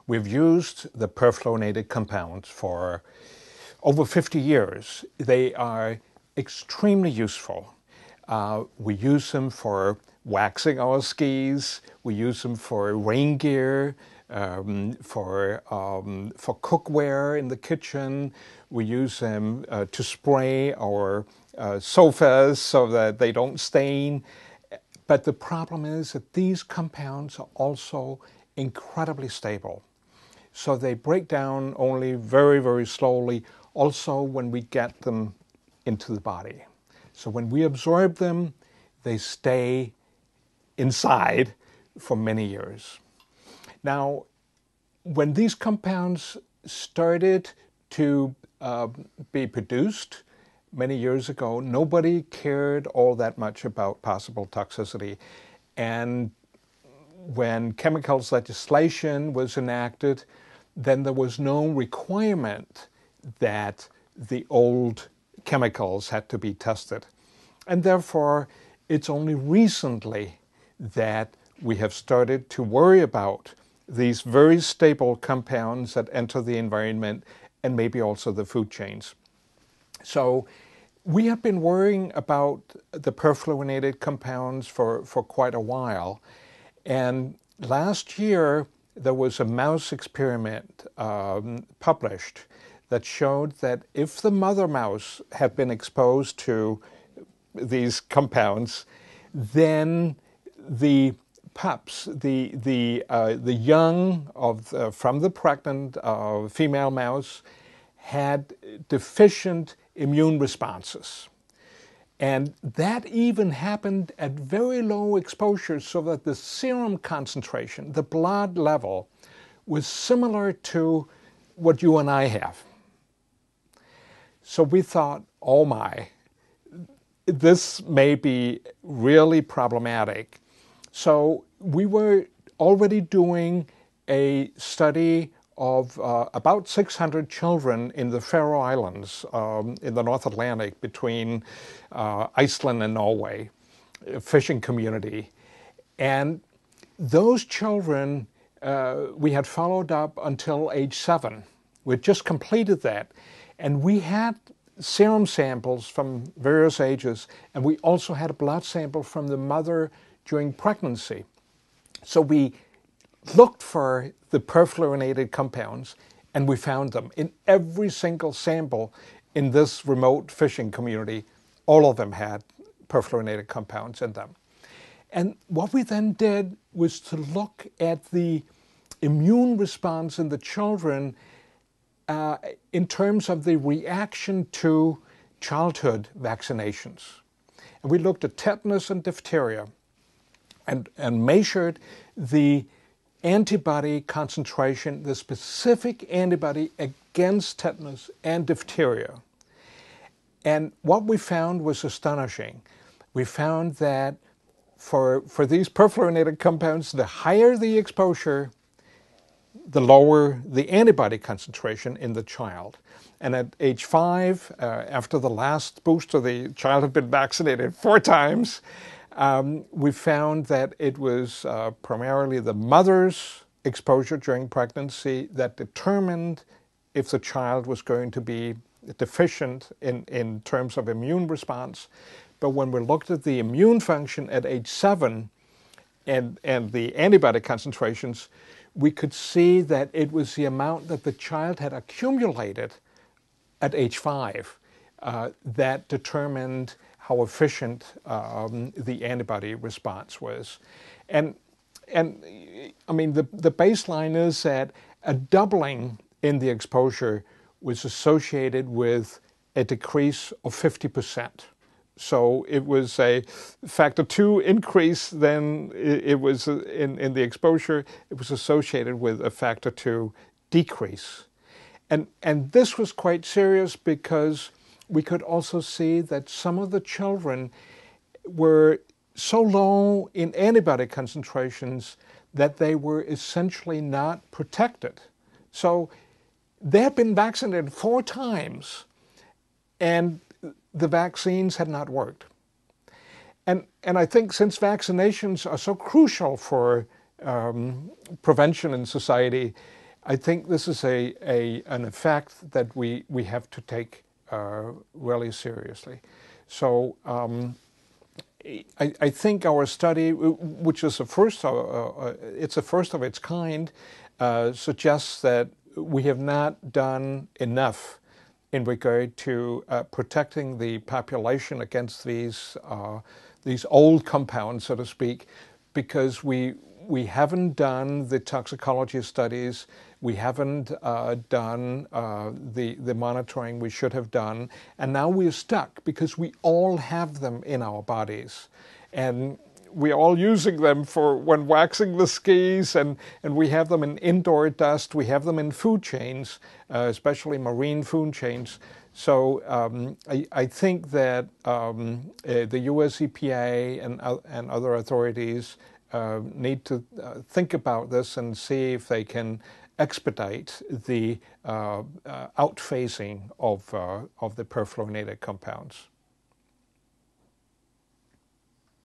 We've used the perfluorinated compounds for over 50 years. They are extremely useful. We use them for waxing our skis. We use them for rain gear, for cookware in the kitchen. We use them to spray our sofas so that they don't stain. But the problem is that these compounds are also incredibly stable. So they break down only very, very slowly, also when we get them into the body. So when we absorb them, they stay inside for many years. Now, when these compounds started to be produced many years ago, nobody cared all that much about possible toxicity. And when chemicals legislation was enacted, then there was no requirement that the old chemicals had to be tested. And therefore, it's only recently that we have started to worry about these very stable compounds that enter the environment and maybe also the food chains. So we have been worrying about the perfluorinated compounds for quite a while. And last year, there was a mouse experiment published that showed that if the mother mouse had been exposed to these compounds, then the pups, the young from the pregnant female mouse, had deficient immune responses. And that even happened at very low exposures, so that the serum concentration, the blood level, was similar to what you and I have. So we thought, oh my, this may be really problematic. So we were already doing a study of about 600 children in the Faroe Islands in the North Atlantic between Iceland and Norway, a fishing community. And those children we had followed up until age 7. We had just completed that. And we had serum samples from various ages, and we also had a blood sample from the mother during pregnancy. So we looked for the perfluorinated compounds, and we found them in every single sample in this remote fishing community. All of them had perfluorinated compounds in them. And what we then did was to look at the immune response in the children in terms of the reaction to childhood vaccinations. And we looked at tetanus and diphtheria and measured the antibody concentration, the specific antibody against tetanus and diphtheria. And what we found was astonishing. We found that for these perfluorinated compounds, the higher the exposure, the lower the antibody concentration in the child. And at age 5, after the last booster, the child had been vaccinated 4 times. We found that it was primarily the mother's exposure during pregnancy that determined if the child was going to be deficient in terms of immune response. But when we looked at the immune function at age 7 and the antibody concentrations, we could see that it was the amount that the child had accumulated at age 5 that determined how efficient the antibody response was. And I mean, the baseline is that a doubling in the exposure was associated with a decrease of 50%. So it was a factor 2 increase, then it was in the exposure, it was associated with a factor 2 decrease. And this was quite serious because we could also see that some of the children were so low in antibody concentrations that they were essentially not protected. So they had been vaccinated 4 times, and the vaccines had not worked. And I think since vaccinations are so crucial for prevention in society, I think this is an effect that we have to take really seriously. So I think our study, which is it's a first of its kind, suggests that we have not done enough in regard to protecting the population against these old compounds, so to speak, because we haven't done the toxicology studies, we haven't done the monitoring we should have done, and now we're stuck because we all have them in our bodies. And we're all using them for when waxing the skis, and we have them in indoor dust, we have them in food chains, especially marine food chains. So I think that the US EPA and other authorities need to think about this and see if they can expedite the outphasing of the perfluorinated compounds.